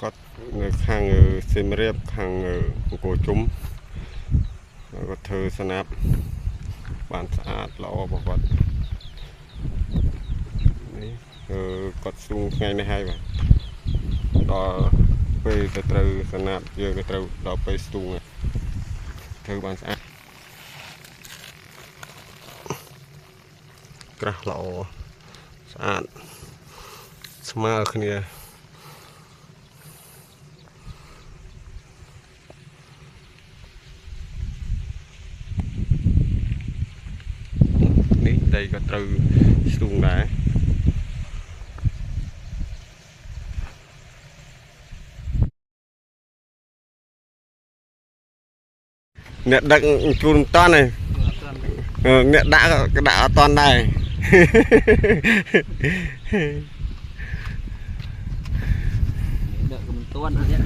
គាត់នៅខាងសៀមរាបខាងអង្គរជុំគាត់ធ្វើស្នាប់បានស្អាតល្អរបស់គាត់នេះគាត់ស្ទូងថ្ងៃនេះហើយបាទដល់ពេលទៅត្រូវស្នាប់យើងទៅត្រូវដល់ពេលស្ទូងធ្វើបានស្អាតក្រាស់ល្អស្អាតស្មើគ្នានេះដីក៏ត្រូវស្ទូងដែរអ្នកដឹកជូនមិនតាន់ទេអ្នកដាក់ក៏ដាក់អត់តាន់ដែរដឹកក៏មិនតាន់អត់ទេ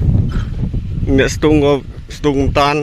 អ្នកស្ទូងក៏ស្ទូងមិនតាន់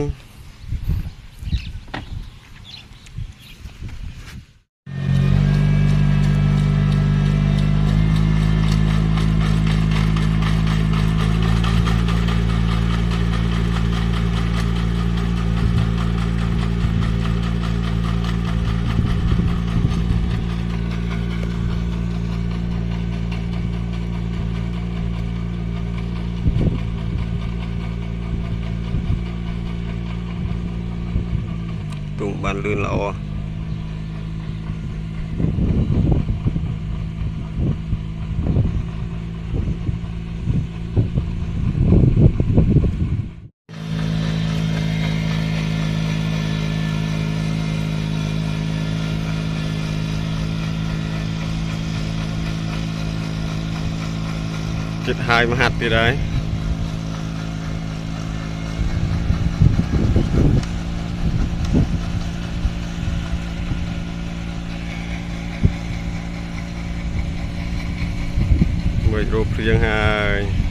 ទូងបានលឿនល្អចិត្តហើយមហាត់ទៀតហើយមួយរូបព្រៀងហើយ